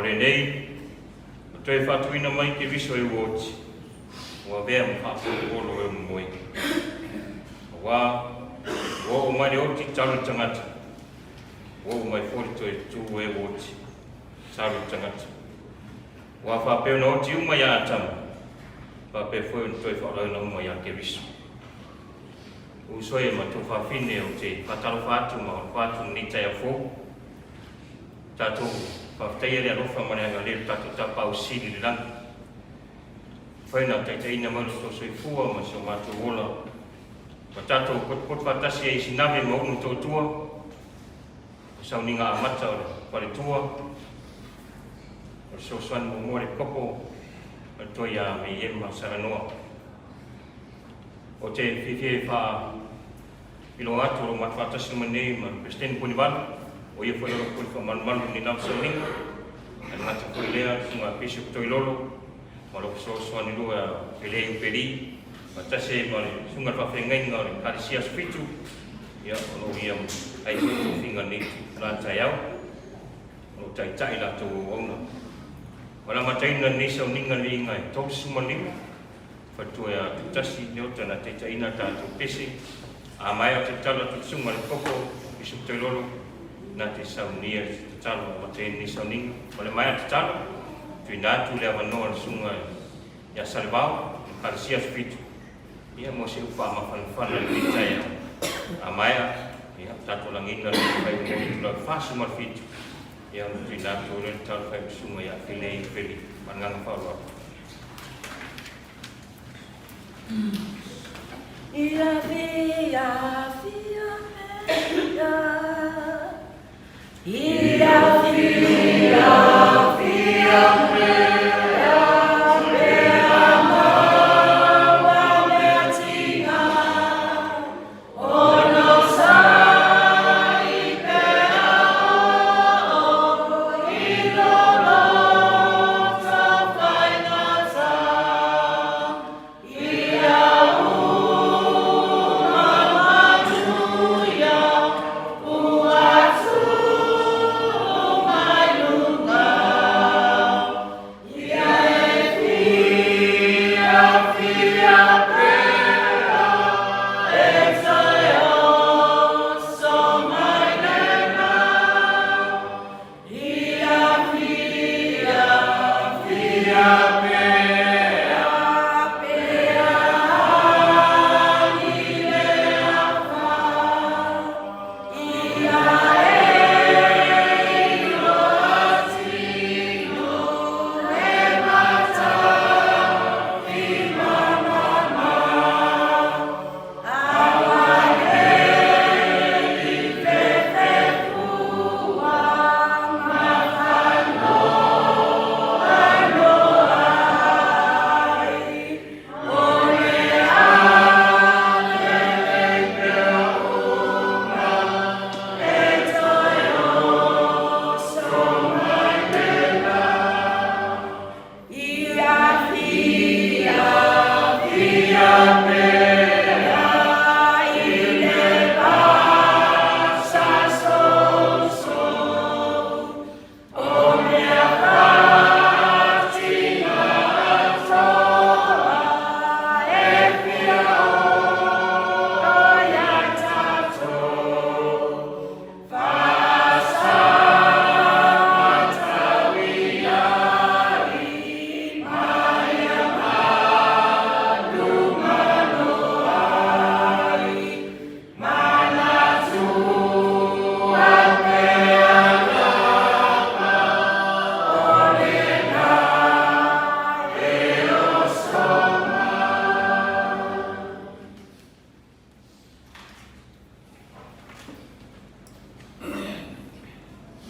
le nei, toi whatuina mai ke viso e wōti, ua vea mwhapolo e mwoi. Wa o mai le oti taru tangata, o mai fori toi tu e wōti, taru tangata. Wa whapeo na oti umai a atama, whapeo foi toi whalau na umai a ke viso. Usoi ma tu whawhine o te whatalo whatu ma o whatu ni tai a fō. Tātou whawhtai ere alofa maneanga leo tātou tapau siri le rangi. Whaina taitaina maru tō soi fua ma so mātou ola. Ma tātou kot whatasi e isi nawe ma unu tō tua. Sau ni ngā amata o le whare tua. O so swan mo more kopo. O toi a me iema saranoa. O te whiwhi wha ilo atu o matwhatasi manei ma President Punivalu. O ia foi ora kuri whamanu ni nau sauninga. An ngata kuri lea, sunga Bishop Toilolo. Ma loko so ni lua pelei uperi. Ma tase ma le sunga whawhengainga o le karisia spitu. Ia ono ia ai kutu whinga ni rātai au. O tai lato o ona. Wala mataina ni sauninga ni ingai tau sumaninga. Fatua ya tutasi ni ota na taitaina tātou pesi. A mai o te tala tu sunga le koko Bishop Toilolo. Nā te saunia te talo o te ni sauninga. O le mai te talo, tui nātu le awanoa na sunga ia Talavou, karisia spitu. Ia mo se upa mawhanawhana ni tai a mai ia tato langina le whai mo tula whasu marfitu. Ia mo tui nātu le talo whai sunga ia whilei whili, mananga whaurua. Ia via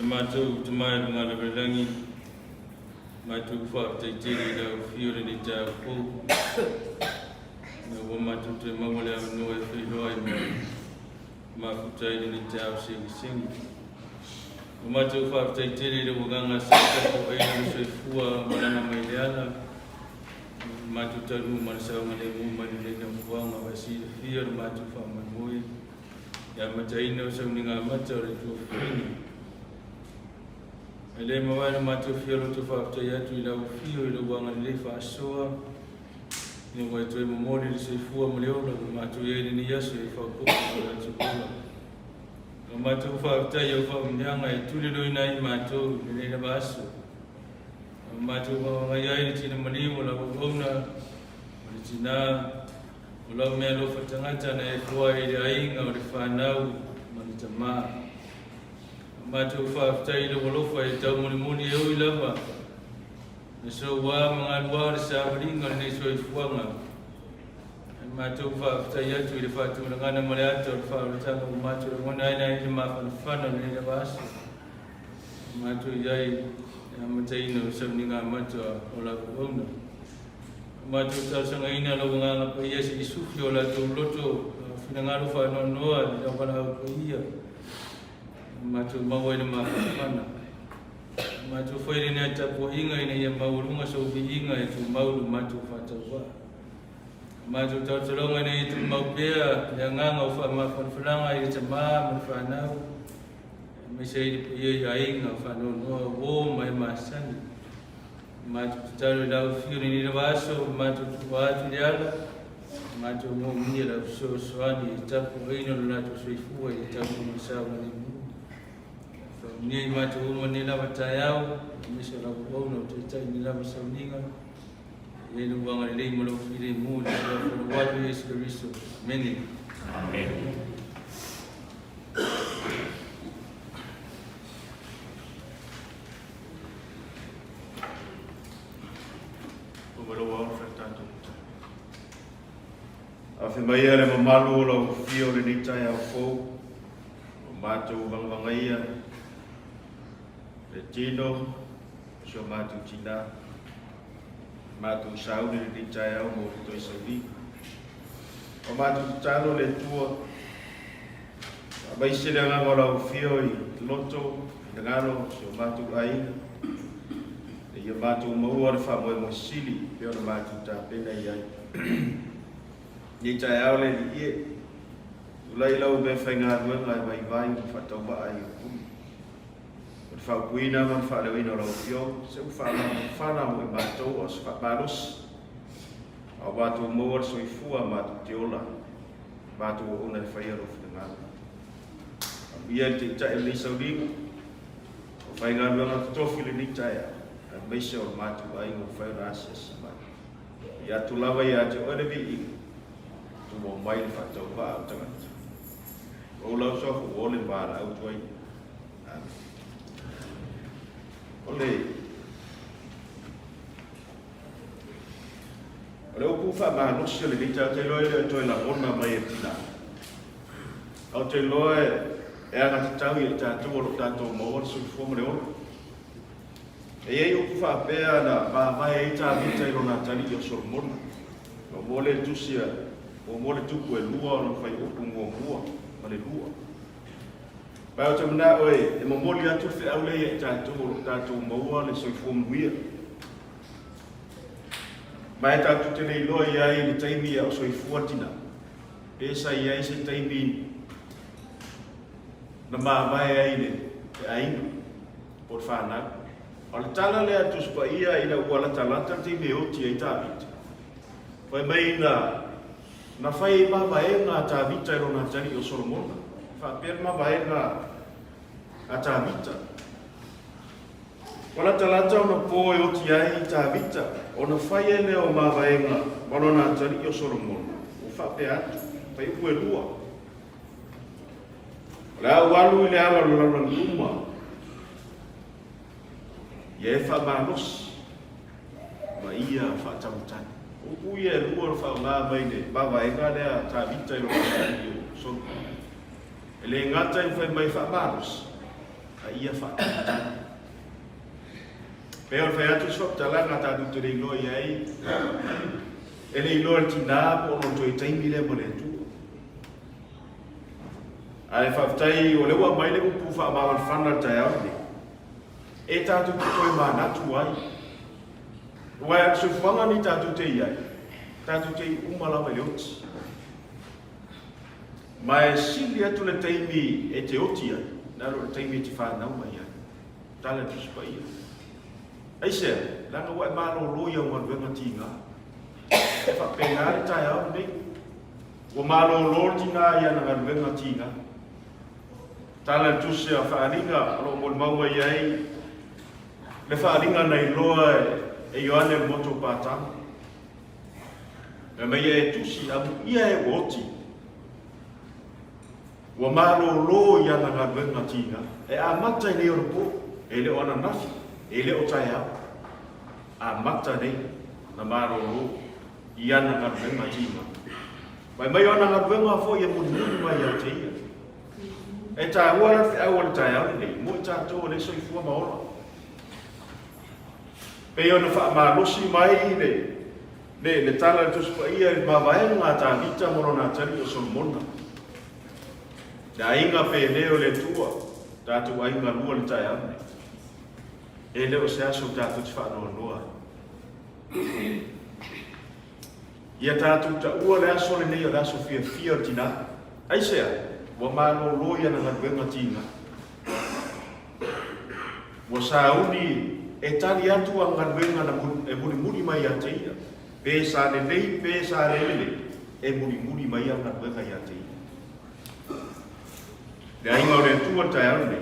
Mātou te mai runga le relangi, mātou wha te tiri rau whiore ni tāu pō. Nā wa mātou te mawale au noe whihoi mā whutairi ni tāu singi. Wa mātou wha te tiri rau ganga sa kako eina ni soi fua marana mai le ana. Mātou taru mana saunga le mumani le na mwanga wa si whiore mātou wha manoi. Ia mataina o sauni ngā mata o le tua whini. ele mawai matu fiolo tu fa te ya tu ila fio ila wanga le fa soa ni wa tu mo le se fu mo le ola matu ye ni ya se fa ko la tu ko matu fa te ya fa mnyanga e tu le do ina matu le le baso matu wa ya ni tina mali mo la ko na ni tina ulau me lo fa tangata na e fu ai ai nga o le fa nau mani tama matu fa tai lo lo fa ta muni e ui lava ne so wa mga luar sa ringa ne so fuanga matu fa tai ya tu le fa tu na ngana mala to fa ta ko matu mo nai nai ma fa na ne ba so matu yai am tai no so ni nga matu ola ko no matu ta so ngai na lo nga ko ya si su fio la to loto fina ngalo fa no no ya pa na ko ia matu mawai na mana matu foi ni ata po inga ina ya maulunga so bi inga itu maulu matu fatawa matu tolonga ni itu maupea yang nganga fa ma fulanga itu ma mfana mesai ye ya inga fa no wo mai masani matu talu da fiuri ni baso matu watu yala matu mo mira so swani tapo ino la to soifua itapo msawa ni ni matu mo ni la batayao misho la kuona utata ni la msauninga yenu banga le mo lo fili mu la watu Yesu Kristo amen amen Vaioa ofertato afe mai ale mamalu lo fio le ni tai au fo matu vangaia le tino so matu tina matu sau le ni tai au mo to saudi o matu talo le tua abai sile nga ngora fio I loto ngalo so matu ai ia matu mau ar fa mo sili pe or matu ta pena ia ni tai au le ie ulai lau be fainga ngwa ngai vai fa to ba ai ku fa kuina man fa le wino lo fio se fa na mo matu os fa balos au matu mau ar so ifua matu tiola matu ona fa ia ro fa ia te tai le saudi fainga ngwa tofi le ni tai Bishop matu ai ngo fai rasis ma ya tulava ya te ore bi tu mo mai fa to ba tanga o lo so ko ole ba au toi ole ku fa ma no se le vita te lo ile to la ona mai tina au te lo e ana tau I ta tu lo ta to mo so fo mo le e ai o fa pea na ba vai ta vita ro na tali o sormona o mole tusia o mole tu ko lua no fai o pungo bua male lua ba o tamna oi e mo mole atu fe au le ta tu mo le so fom wia ba ta tu te le lo ia I taimi o so fuatina e sa ia se taimi na ma vai ai le ai por fa na o le tala lea tuspa ia ina ua talata te me oti ai tāwita. Whai mai na whai mawaenga a tāwita I rona tari o Solomona. Whapea mawaenga a tāwita. Wala talata o na pōe oti ai tāwita. O na whai e leo mawaenga warona tari o Solomona. O whapea atu. Whai ue lua. Lea walu I le ala lala luma. Ia fa manos ma ia fa tamutan o ia lua fa ma mai ne baba e ga le ta vita lo so ele ngata I fa mai fa manos a ia fa tamutan pero fa atu so tala ngata du te lo ia I ele lo tina po no to taimi le mo le tu ai fa tai o le wa mai le ku fa ma fa na ta ya e tatu te toi manatu ai. Wai atu whanga ni tatu te iai. Tatu te umalawa I oti. Ma e sili atu le teimi e te oti ai. Naro le teimi te whanau mai ai. tala tu spai ai se la no wa ma lo lo yo ngon venga tinga fa pengar ta ya ni wa ma lo lo tinga ya na venga tinga tala tu se fa ringa lo mo mau ai le fa ringa nei loa e Ioane moto pata e mai e tusi abu ia e woti wa malo lo ia na venga tinga e a mata nei o po e le ona nafi e le o taia a mata nei na malo lo ia na venga tinga mai ona na venga fo ia mo mai ia teia e ta wala e wala taia nei mo ta to le so i fu ma ola pe ona fa ma losi mai le tala tu spa ia ma vai nga ta vita morona tari o solmona da inga pe leo le tua ta tu ai nga lua le tai ame e leo se aso ta tu fa no noa ia ta tu ta ua le aso le nei o aso fia tina ai se wa ma no loia na venga tinga wa sauni e tali atu a ngarwenga na muri mai a teia. Pesa le lei, pesa le lele, e muri mai a ngarwenga i a teia. Le ainga o le tua tai aune.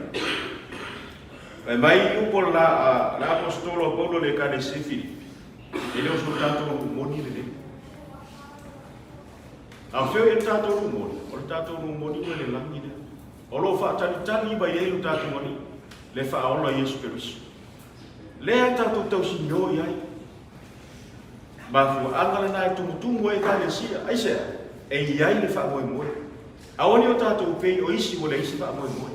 Mai upo la apostolo Paulo le kane sefili. E leo so tato moni le le. A feo e tato rumoni, o le tato rumoni le langi le. O lo fa tali ba ye tato moni, le fa ola Yesu Christ. Lea tātou tau si noi ai. Mafu angala nai tumutumu e kare sia. Ai sea, e iai le wha moe moe. Aoni o tātou pei o isi o le isi wha moe moe.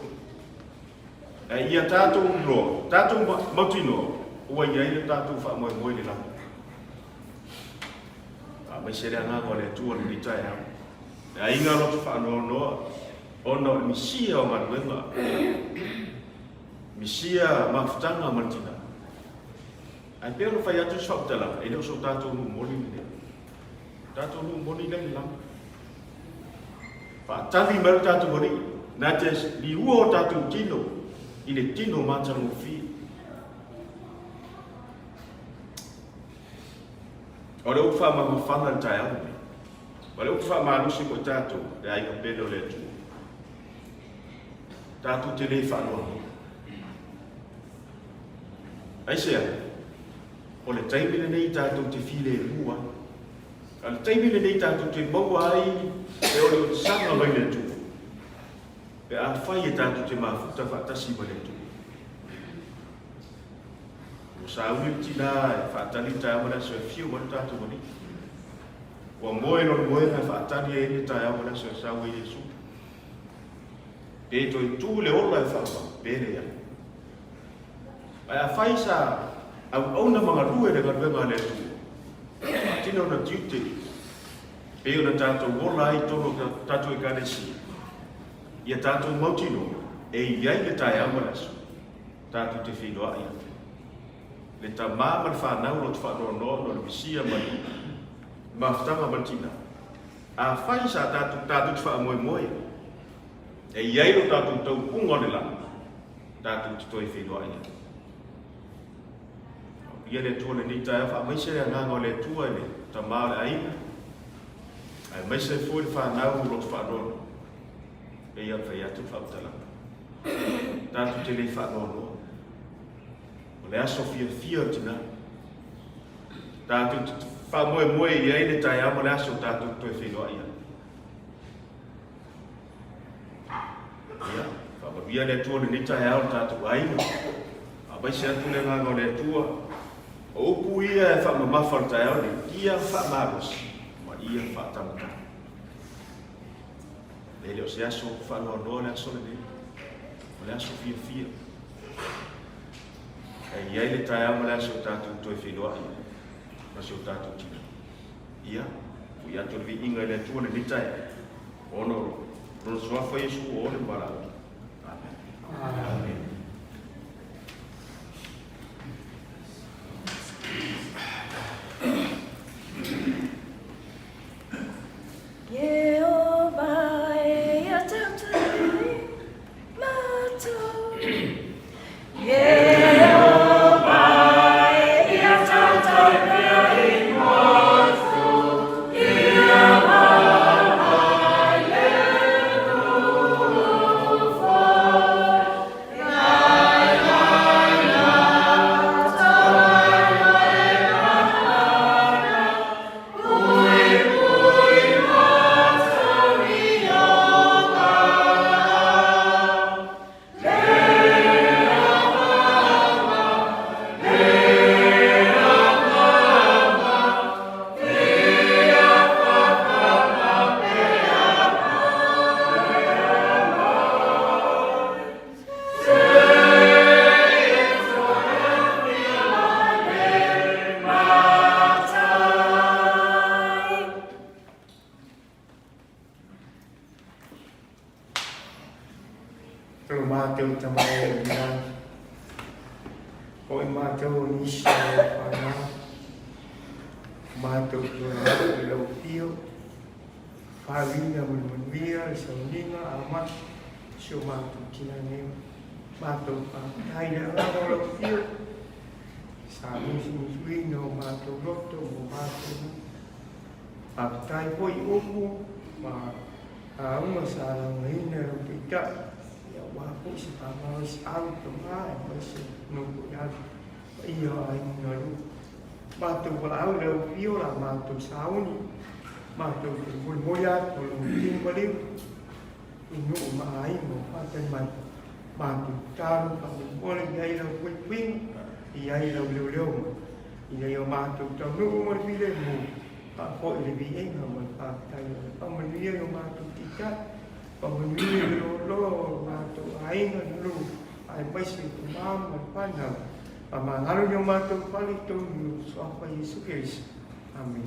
E ia tātou roa, tātou mautino, ua iai le tātou wha moe moe le lau. Mai se rea ngā le tua le nitai hau. E inga roto wha noa noa, ona o misia o manuenga. Misia mafutanga martina. Ai pe no fai atu sop tala, e no so tato no moli ni. Tato no moli le lam. Fa tali mer tato moli, na te li uo tato tino, i le tino mata no fi. Ora o fa ma fana tai au. Ora o fa ma no se ko tato, e ai ka pelo le tu. Tato te le fa no. Ai se o le taimile nei tātou te file e mua. A le taimile nei tātou te maua ai e o le sanga mai le tu. E a whai e tātou te mafuta whaatasi mai le tu. O sa ui tina e whaatani tai amana so e fiu mai tātou mani. O moe no moe na whaatani e ne tai amana so e sa ui Yesu. E to i tū le ola e whaapa, pere ia. Ai a whai sa au na mga rue de garwenga le tu. Tino na tiute. Peo na tātou wola i tono tātou e kanesi. Ia tātou mautino. E iai le tai amarasu. Tātou te whiloa ia. Le ta māma le whanau lo te whanau no le misia mani. Maftanga matina. A whai sa tātou te wha moe moe. E iai lo tātou tau punga le lana. Tātou te toi whiloa ia. Ia le tua le nita e wha maise le nganga le tua le ta maa le aina. Ai maise fui le whanau lo te whanono. E ia whai atu whautala. Tātu te le whanono. O le aso fia tina. Tātu wha moe ia le tai ama le aso tātu toi whenua ia. Ia, wha le tua le nita e au tātu aina. A maise atu le nganga le tua. O upu ia e wha mamawhar tai au ni, ia wha maros, ma ia wha tamata. Le leo se aso wha noa noa le aso le ne, o le aso fia. E iai le tai ama le aso tātou toi whenua ia, ma se o tātou tina. Ia, o ia tō vi inga le tua le nitai, ono rono swafa Yesu o le marau. Amen. Amen. Yeah. Tau mātou tamai nā. Hoi mātou nisi o whanā. Mātou tua i lau pio. Whawina manuia, sauninga, amat. Sio mātou tina neo. Mātou whakaina rama lau pio. Sa musuino mātou roto o mātou. Whakatai hoi oku. Aunga sa rangaina o pita. Ia wapo si pamau si auto mai. Masi nungu yadu. Ia ai ngaru. Mātou walau lau pio la mātou sauni. Mātou kul moya tolong timbaliu. Inu maai mo patan mai. Mātou taru kami boleh iai lau wing. Iai lau leu. Iai o mātou tau nungu mai bile mo. Pakoi lebih enga mai pakai. Pamanuia o mātou tika. Pamanuia lo mātou ainga dulu. Ai maisi kumam mai panau. Pamangaru o mātou palito ni suapa Yesus Kristus. Amin.